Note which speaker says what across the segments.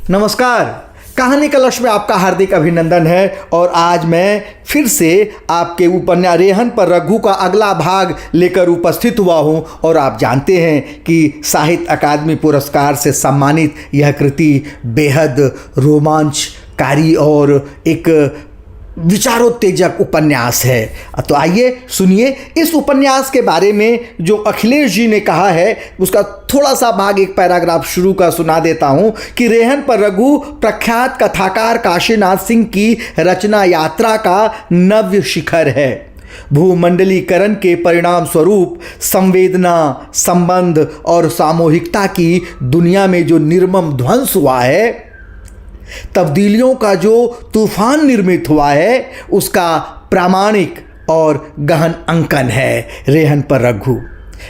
Speaker 1: नमस्कार। कहानी कलश में आपका हार्दिक अभिनंदन है और आज मैं फिर से आपके उपन्यास रेहन पर रघु का अगला भाग लेकर उपस्थित हुआ हूं। और आप जानते हैं कि साहित्य अकादमी पुरस्कार से सम्मानित यह कृति बेहद रोमांचकारी और एक विचारोत्तेजक उपन्यास है। तो आइए सुनिए इस उपन्यास के बारे में जो अखिलेश जी ने कहा है, उसका थोड़ा सा भाग एक पैराग्राफ शुरू का सुना देता हूं कि रेहन पर रघु प्रख्यात कथाकार काशीनाथ सिंह की रचना यात्रा का नव्य शिखर है। भूमंडलीकरण के परिणाम स्वरूप संवेदना, संबंध और सामूहिकता की दुनिया में जो निर्मम ध्वंस हुआ है, तब्दीलियों का जो तूफान निर्मित हुआ है, उसका प्रामाणिक और गहन अंकन है रेहन पर रघु।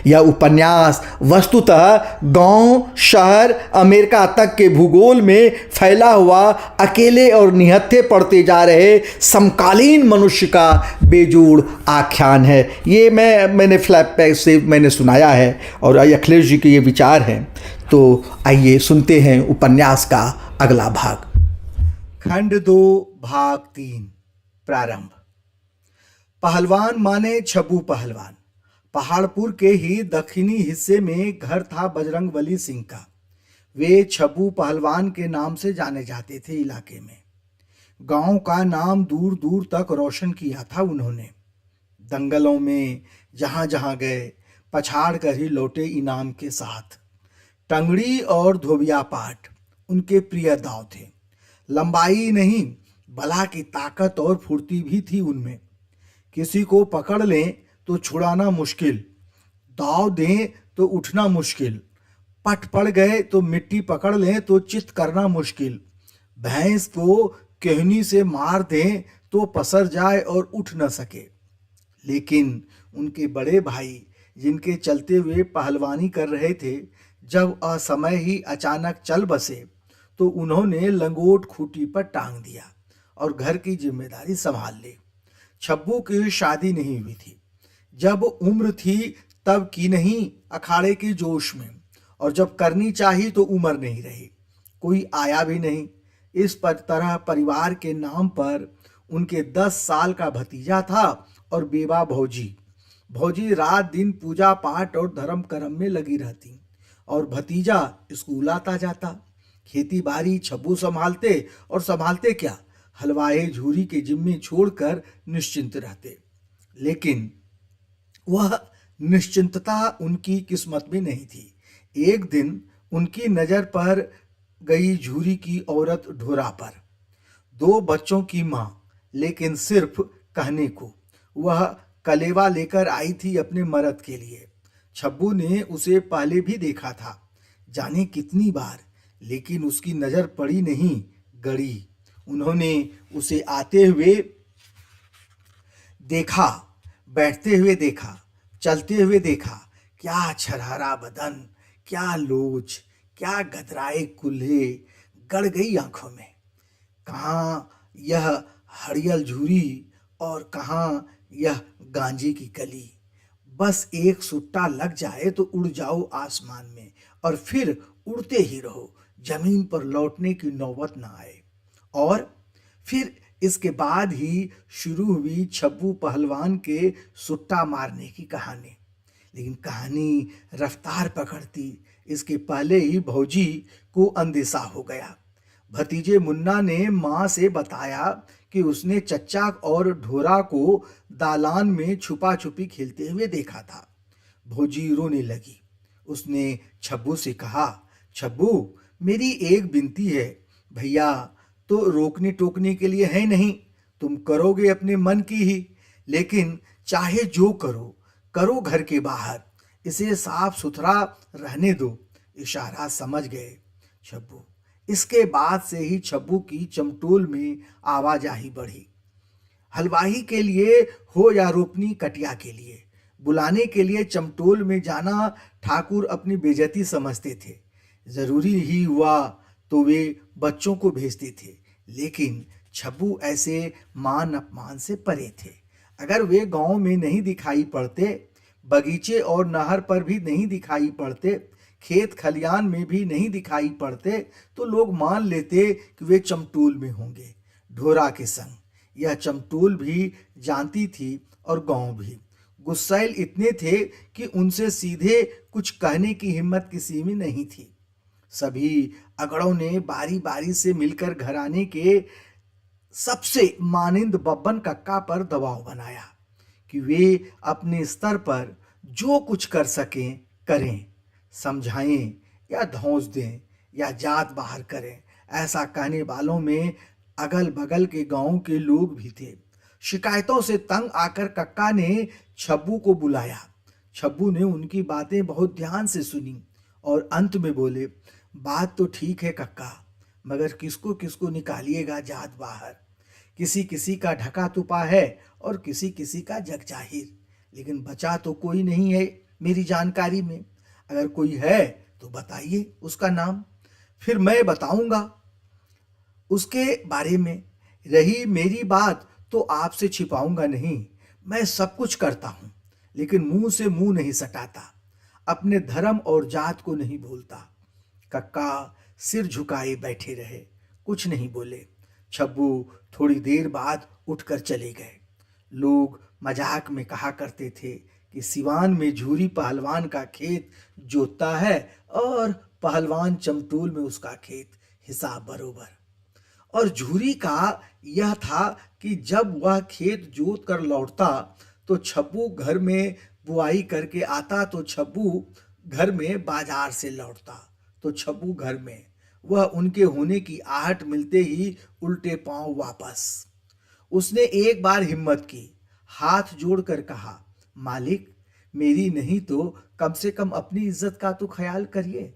Speaker 1: यह उपन्यास वस्तुतः गांव, शहर, अमेरिका तक के भूगोल में फैला हुआ अकेले और निहत्थे पड़ते जा रहे समकालीन मनुष्य का बेजोड़ आख्यान है। ये मैंने फ्लैशबैक से मैंने सुनाया है और अखिलेश जी के ये विचार हैं। तो आइए सुनते हैं उपन्यास का अगला भाग। खंड 2 भाग 3 प्रारंभ। पहलवान माने छब्बू पहलवान। पहाड़पुर के ही दक्षिणी हिस्से में घर था बजरंगबली सिंह का। वे छब्बू पहलवान के नाम से जाने जाते थे इलाके में। गांव का नाम दूर दूर तक रोशन किया था उन्होंने। दंगलों में जहां जहां गए पछाड़ कर ही लौटे इनाम के साथ। टंगड़ी और धोबिया पाट उनके प्रिय दाव थे। लंबाई नहीं, बला की ताकत और फुर्ती भी थी उनमें। किसी को पकड़ लें तो छुड़ाना मुश्किल, दाव दें तो उठना मुश्किल, पट पड़ गए तो मिट्टी पकड़ लें तो चित करना मुश्किल, भैंस को केहनी से मार दें तो पसर जाए और उठ न सके। लेकिन उनके बड़े भाई, जिनके चलते हुए पहलवानी कर रहे थे, जब असमय ही अचानक चल बसे तो उन्होंने लंगोट खूंटी पर टांग दिया और घर की जिम्मेदारी संभाल ली। छब्बू की शादी नहीं हुई थी। जब उम्र थी तब की नहीं, अखाड़े के जोश में, और जब करनी चाहिए तो उम्र नहीं रही, कोई आया भी नहीं। इस तरह परिवार के नाम पर उनके 10 साल का भतीजा था और बेवा भौजी। भौजी रात दिन पूजा पाठ और धर्म कर्म में लगी रहती और भतीजा स्कूल आता जाता। खेती बाड़ी छब्बू संभालते, और संभालते क्या, हलवाए झूरी के जिम्मे छोड़कर निश्चिंत रहते। लेकिन वह निश्चिंतता उनकी किस्मत में नहीं थी। एक दिन उनकी नज़र पर गई झूरी की औरत ढोरा पर। 2 बच्चों की माँ, लेकिन सिर्फ कहने को। वह कलेवा लेकर आई थी अपने मर्द के लिए। छब्बू ने उसे पहले भी देखा था, जाने कितनी बार, लेकिन उसकी नज़र पड़ी नहीं, गड़ी। उन्होंने उसे आते हुए देखा, बैठते हुए देखा, चलते हुए देखा। क्या छरहरा बदन, क्या लोच, क्या गदराए कुल्हे, गड़ गई आंखों में। कहाँ यह हरियल झूरी और कहाँ यह गांजे की कली। बस एक सुट्टा लग जाए तो उड़ जाओ आसमान में और फिर उड़ते ही रहो, जमीन पर लौटने की नौबत ना आए। और फिर इसके बाद ही शुरू हुई छब्बू पहलवान के सुट्टा मारने की कहानी। लेकिन कहानी रफ्तार पकड़ती इसके पहले ही भौजी को अंदेशा हो गया। भतीजे मुन्ना ने माँ से बताया कि उसने चच्चा और ढोरा को दालान में छुपा छुपी खेलते हुए देखा था। भौजी रोने लगी। उसने छब्बू से कहा, छब्बू, मेरी एक विनती है, भैया तो रोकने टोकने के लिए है नहीं, तुम करोगे अपने मन की ही, लेकिन चाहे जो करो करो घर के बाहर, इसे साफ सुथरा रहने दो। इशारा समझ गए छब्बू। इसके बाद से ही छब्बू की चमटोल में आवाजाही बढ़ी। हलवाही के लिए हो या रोपनी कटिया के लिए, बुलाने के लिए चमटोल में जाना ठाकुर अपनी बेइज्जती समझते थे। जरूरी ही हुआ तो वे बच्चों को भेजते थे, लेकिन छब्बू ऐसे मान अपमान से परे थे। अगर वे गांव में नहीं दिखाई पड़ते, बगीचे और नहर पर भी नहीं दिखाई पड़ते, खेत खलियान में भी नहीं दिखाई पड़ते तो लोग मान लेते कि वे चमटूल में होंगे, ढोरा के संग। यह चमटूल भी जानती थी और गांव भी। गुस्सैल इतने थे कि उनसे सीधे कुछ कहने की हिम्मत किसी में नहीं थी। सभी अगड़ों ने बारी बारी से मिलकर घराने के सबसे मानिंद बब्बन कक्का पर दबाव बनाया कि वे अपने स्तर पर जो कुछ कर सकें करें, समझाएं या धौंस दें या जात बाहर करें। ऐसा कहने वालों में अगल बगल के गांव के लोग भी थे। शिकायतों से तंग आकर कक्का ने छब्बू को बुलाया। छब्बू ने उनकी बातें बहुत ध्यान से सुनी और अंत में बोले, बात तो ठीक है कक्का, मगर किसको किसको निकालिएगा जात बाहर। किसी किसी का ढका तुपा है और किसी किसी का जग जाहिर, लेकिन बचा तो कोई नहीं है मेरी जानकारी में। अगर कोई है तो बताइए उसका नाम, फिर मैं बताऊंगा उसके बारे में। रही मेरी बात तो आपसे छिपाऊंगा नहीं। मैं सब कुछ करता हूं, लेकिन मुंह से मुंह नहीं सटाता, अपने धर्म और जात को नहीं भूलता। कक्का सिर झुकाए बैठे रहे, कुछ नहीं बोले। छब्बू थोड़ी देर बाद उठकर चले गए। लोग मजाक में कहा करते थे कि सिवान में झूरी पहलवान का खेत जोतता है और पहलवान चमटूल में उसका खेत, हिसाब बरोबर। और झूरी का यह था कि जब वह खेत जोत कर लौटता तो छब्बू घर में बुआई करके आता, तो छब्बू घर में बाजार से लौटता तो छब्बू घर में। वह उनके होने की आहट मिलते ही उल्टे पांव वापस। उसने एक बार हिम्मत की, हाथ जोड़कर कहा, मालिक मेरी नहीं तो कम से कम अपनी इज्जत का तो ख्याल करिए।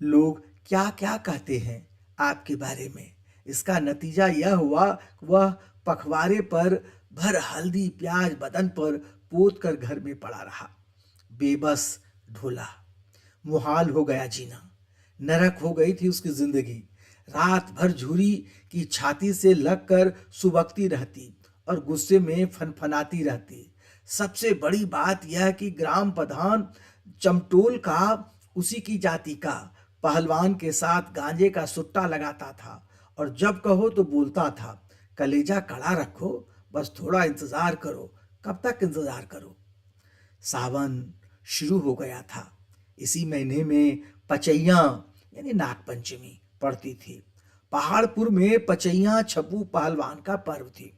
Speaker 1: लोग क्या क्या कहते हैं आपके बारे में, इसका नतीजा यह हुआ वह पखवाड़े पर भर हल्दी प्याज बदन पर पोत कर घर में पड़ा रहा, बेबस ढोला। मुहाल हो गया जीना, नरक हो गई थी उसकी जिंदगी। रात भर झूरी की छाती से लगकर सुबकती रहती और गुस्से में फनफनाती रहती। सबसे बड़ी बात यह कि ग्राम प्रधान चमटोल का, उसी की जाति का पहलवान के साथ गांजे का सुट्टा लगाता था और जब कहो तो बोलता था, कलेजा कड़ा रखो, बस थोड़ा इंतजार करो। कब तक इंतजार करो? सावन शुरू हो गया था। इसी महीने में पचैया यानी नागपंचमी पड़ती थी। पहाड़पुर में पचैया छब्बू पहलवान का पर्व थी।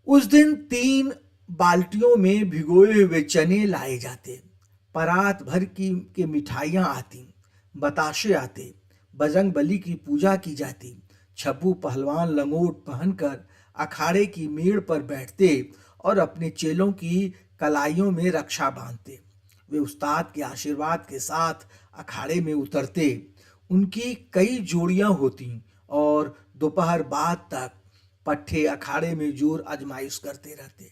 Speaker 1: उस दिन 3 बाल्टियों में भिगोए हुए चने लाए जाते, परात भर के मिठाइयाँ आती, बताशे आते, बजरंग बली की पूजा की जाती। छब्बू पहलवान लंगोट पहनकर अखाड़े की मेड़ पर बैठते और अपने चेलों की कलाइयों में रक्षा बांधते। वे उस्ताद के आशीर्वाद के साथ अखाड़े में उतरते। उनकी कई जोड़ियां होती और दोपहर बाद तक पट्टे अखाड़े में जोर आजमाइश करते रहते।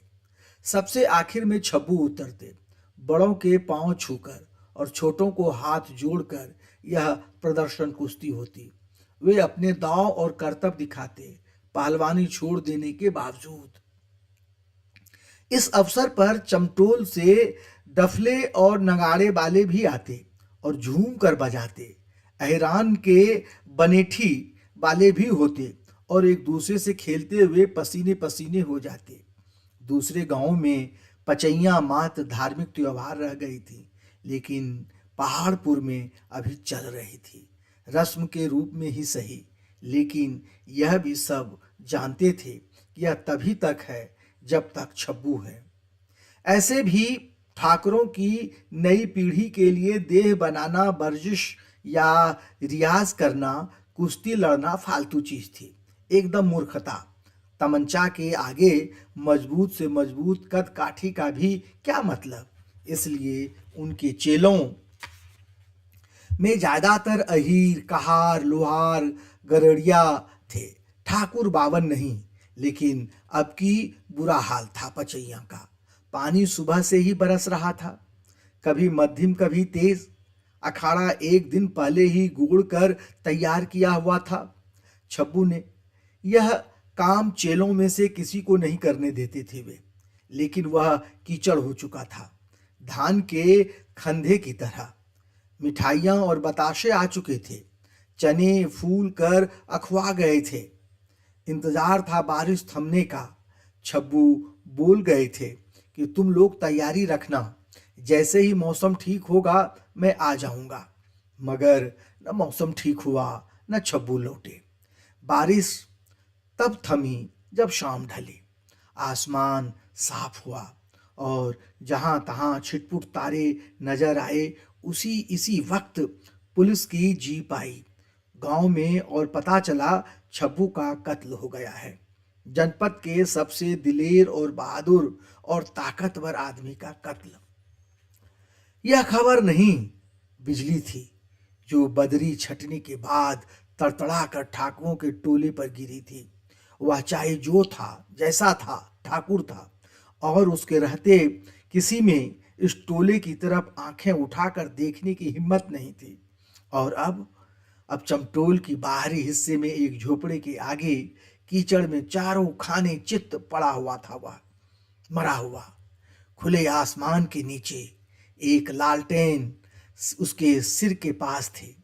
Speaker 1: सबसे आखिर में छब्बू उतरते, बड़ों के पांव छूकर और छोटों को हाथ जोड़कर यह प्रदर्शन कुश्ती होती। वे अपने दांव और करतब दिखाते, पहलवानी छोड़ देने के बावजूद। इस अवसर पर चमटोल से डफले और नगाड़े वाले भी आते और झूम कर बजाते। अहिरान के बनेठी वाले भी होते और एक दूसरे से खेलते हुए पसीने पसीने हो जाते। दूसरे गांवों में पचैया मात्र धार्मिक त्योहार रह गई थी, लेकिन पहाड़पुर में अभी चल रही थी, रस्म के रूप में ही सही। लेकिन यह भी सब जानते थे कि यह तभी तक है जब तक छब्बू है। ऐसे भी ठाकुरों की नई पीढ़ी के लिए देह बनाना, वर्जिश या रियाज करना, कुश्ती लड़ना फालतू चीज थी, एकदम मूर्खता। तमंचा के आगे मजबूत से मजबूत कद काठी का भी क्या मतलब। इसलिए उनके चेलों में ज्यादातर अहीर, कहार, लोहार, गरड़िया थे, ठाकुर बावन नहीं। लेकिन अब की बुरा हाल था पचैया का। पानी सुबह से ही बरस रहा था, कभी मध्यम कभी तेज। अखाड़ा एक दिन पहले ही गोड़ कर तैयार किया हुआ था। छब्बू ने यह काम चेलों में से किसी को नहीं करने देते थे वे, लेकिन वह कीचड़ हो चुका था। धान के खंधे की तरह। मिठाइयाँ और बताशे आ चुके थे। चने फूल कर अखवा गए थे। इंतजार था बारिश थमने का। छब्बू बोल गए थे कि तुम लोग तैयारी रखना, जैसे ही मौसम ठीक होगा मैं आ जाऊंगा। मगर न मौसम ठीक हुआ न छब्बू लौटे। बारिश तब थमी जब शाम ढली। आसमान साफ हुआ और जहां तहां छिटपुट तारे नजर आए। उसी इसी वक्त पुलिस की जीप आई गांव में और पता चला छब्बू का कत्ल हो गया है। जनपद के सबसे दिलेर और बहादुर और ताकतवर आदमी का कत्ल। यह खबर नहीं, बिजली थी जो बदरी छटने के बाद तड़तड़ा कर ठाकुरों के टोले पर गिरी थी। वह चाहे जो था, जैसा था, ठाकुर था और उसके रहते किसी में इस टोले की तरफ आंखें उठाकर देखने की हिम्मत नहीं थी। और अब चमटोल की बाहरी हिस्से में एक झोपड़े के आगे कीचड़ में चारों खाने चित्त पड़ा हुआ था वह, मरा हुआ। खुले आसमान के नीचे एक लालटेन उसके सिर के पास थी।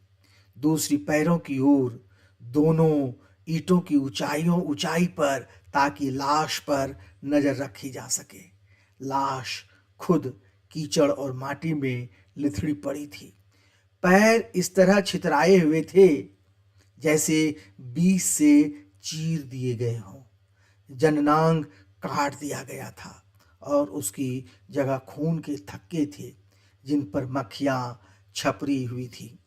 Speaker 1: दूसरी पैरों की ओर, दोनों ईंटों की ऊंचाई पर, ताकि लाश पर नजर रखी जा सके। लाश खुद कीचड़ और माटी में लिथड़ी पड़ी थी। पैर इस तरह छितराए हुए थे जैसे बीच से चीर दिए गए हों। जननांग काट दिया गया था और उसकी जगह खून के थक्के थे जिन पर मक्खियां छपरी हुई थी,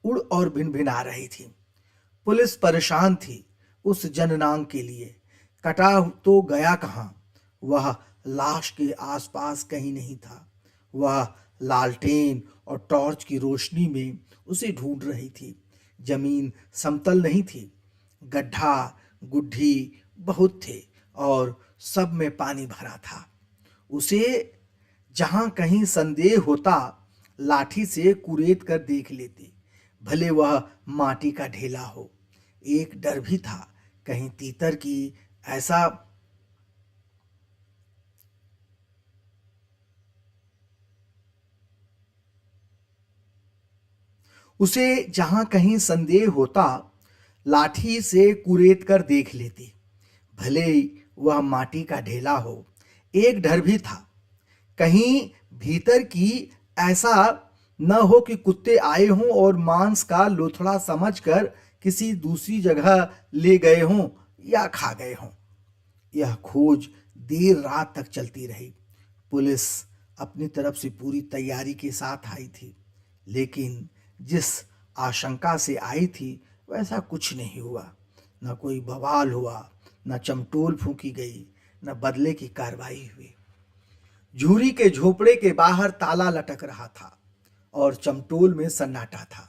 Speaker 1: उड़ और भिन भिन आ रही थी। पुलिस परेशान थी उस जननांग के लिए। कटा तो गया कहाँ? वह लाश के आसपास कहीं नहीं था। वह लालटेन और टॉर्च की रोशनी में उसे ढूंढ रही थी। जमीन समतल नहीं थी। गड्ढा गुड्ढी बहुत थे और सब में पानी भरा था। उसे जहां कहीं संदेह होता लाठी से कुरेद कर देख लेते, भले वह माटी का ढेला हो। एक डर भी था कहीं तीतर की ऐसा उसे जहां कहीं संदेह होता लाठी से कुरेद कर देख लेती, भले वह माटी का ढेला हो। एक डर भी था कहीं भीतर की ऐसा न हो कि कुत्ते आए हों और मांस का लोथड़ा समझकर किसी दूसरी जगह ले गए हों या खा गए हों। यह खोज देर रात तक चलती रही। पुलिस अपनी तरफ से पूरी तैयारी के साथ आई थी, लेकिन जिस आशंका से आई थी वैसा कुछ नहीं हुआ। न कोई बवाल हुआ, न चमटोल फूंकी गई, न बदले की कार्रवाई हुई। झूरी के झोपड़े के बाहर ताला लटक रहा था और चमटोल में सन्नाटा था।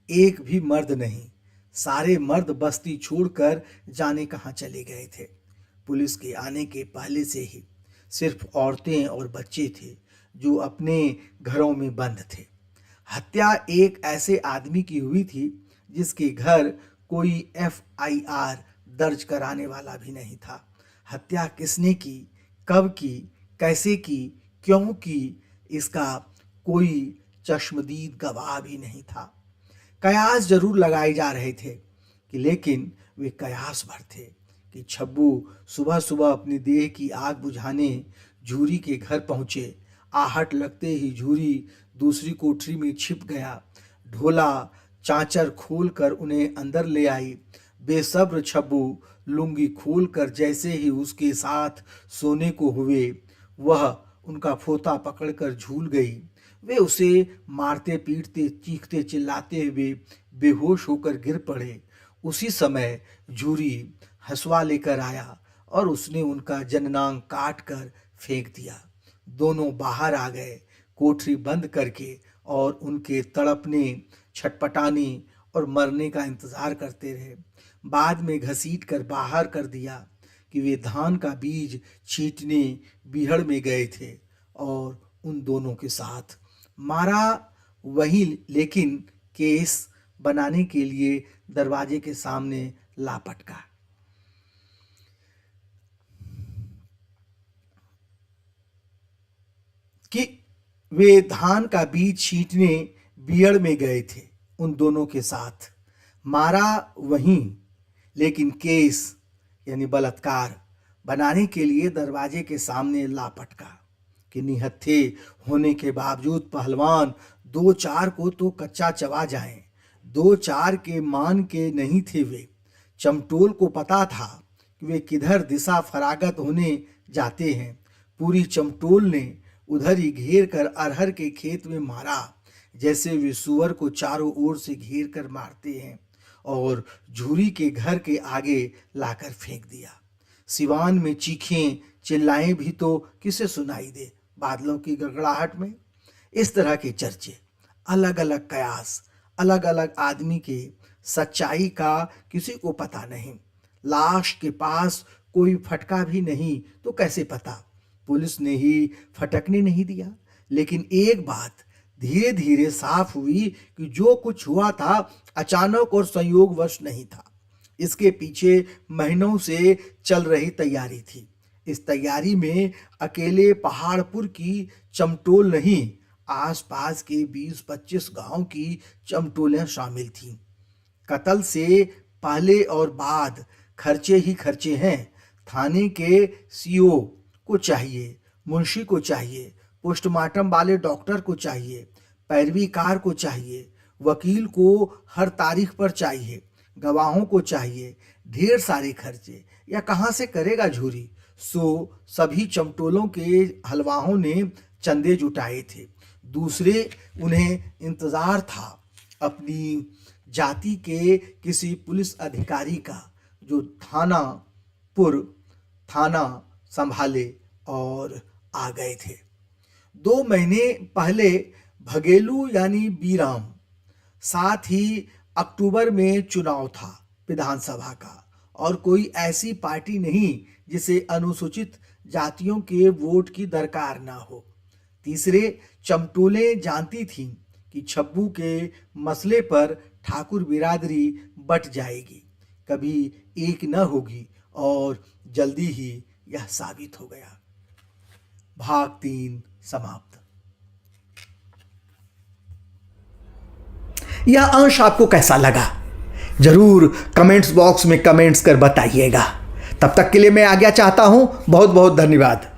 Speaker 1: एक भी मर्द नहीं। सारे मर्द बस्ती छोड़कर जाने कहाँ चले गए थे। पुलिस के आने के पहले से ही सिर्फ औरतें और बच्चे थे जो अपने घरों में बंद थे। हत्या एक ऐसे आदमी की हुई थी जिसके घर कोई FIR दर्ज कराने वाला भी नहीं था। हत्या किसने की, कब की, कैसे की, क्यों की, इसका कोई चश्मदीद गवाह भी नहीं था। कयास जरूर लगाए जा रहे थे कि लेकिन वे कयास भर थे कि छब्बू सुबह सुबह अपनी देह की आग बुझाने झूरी के घर पहुंचे। आहट लगते ही झूरी दूसरी कोठरी में छिप गया। ढोला चांचर खोल कर उन्हें अंदर ले आई। बेसब्र छब्बू लुंगी खोल कर जैसे ही उसके साथ सोने को हुए, वह उनका फोता पकड़कर झूल गई। वे उसे मारते पीटते चीखते चिल्लाते हुए बेहोश होकर गिर पड़े। उसी समय झूरी हंसुआ लेकर आया और उसने उनका जननांग काट कर फेंक दिया। दोनों बाहर आ गए कोठरी बंद करके और उनके तड़पने, छटपटाने और मरने का इंतजार करते रहे। बाद में घसीट कर बाहर कर दिया कि वे धान का बीज छींटने बीहड़ में गए थे और उन दोनों के साथ मारा वही, लेकिन केस बनाने के लिए दरवाजे के सामने लापटका। कि वे धान का बीज छींटने बियड़ में गए थे उन दोनों के साथ। मारा वहीं, लेकिन केस यानी बलात्कार बनाने के लिए दरवाजे के सामने ला पटका कि निहत्थे होने के बावजूद पहलवान 2-4 को तो कच्चा चबा जाएं। 2-4 के मान के नहीं थे वे। चमटोल को पता था कि वे किधर दिशा फरागत होने जाते हैं। पूरी चमटोल ने उधर ही घेर कर अरहर के खेत में मारा, जैसे वे सुअर को चारों ओर से घेर कर मारते हैं, और झूरी के घर के आगे लाकर फेंक दिया। सिवान में चीखें चिल्लाएं भी तो किसे सुनाई दे बादलों की गड़गड़ाहट में। इस तरह के चर्चे, अलग अलग कयास, अलग अलग आदमी के, सच्चाई का किसी को पता नहीं। लाश के पास कोई फटका भी नहीं तो कैसे पता? पुलिस ने ही फटकने नहीं दिया। लेकिन एक बात धीरे धीरे साफ हुई कि जो कुछ हुआ था अचानक और संयोगवश नहीं था। इसके पीछे महीनों से चल रही तैयारी थी। इस तैयारी में अकेले पहाड़पुर की चमटोल नहीं, आसपास के 20-25 गांव की चमटोलें शामिल थीं। कत्ल से पहले और बाद खर्चे ही खर्चे हैं। थाने के सीओ को चाहिए, मुंशी को चाहिए, पोस्टमार्टम वाले डॉक्टर को चाहिए, पैरवीकार को चाहिए, वकील को हर तारीख पर चाहिए, गवाहों को चाहिए, ढेर सारे खर्चे। या कहाँ से करेगा झूरी? सो सभी चमटोलों के हलवाहों ने चंदे जुटाए थे। दूसरे उन्हें इंतजार था अपनी जाति के किसी पुलिस अधिकारी का जो थाना संभाले, और आ गए थे। 2 महीने पहले भगेलू यानी बीराम, साथ ही अक्टूबर में चुनाव था विधानसभा का, और कोई ऐसी पार्टी नहीं जिसे अनुसूचित जातियों के वोट की दरकार ना हो। तीसरे, चमटोलें जानती थीं कि छब्बू के मसले पर ठाकुर बिरादरी बट जाएगी, कभी एक न होगी, और जल्दी ही यह साबित हो गया। भाग 3 समाप्त। यह अंश आपको कैसा लगा जरूर कमेंट्स बॉक्स में कमेंट्स कर बताइएगा। तब तक के लिए मैं आज्ञा चाहता हूं। बहुत बहुत धन्यवाद।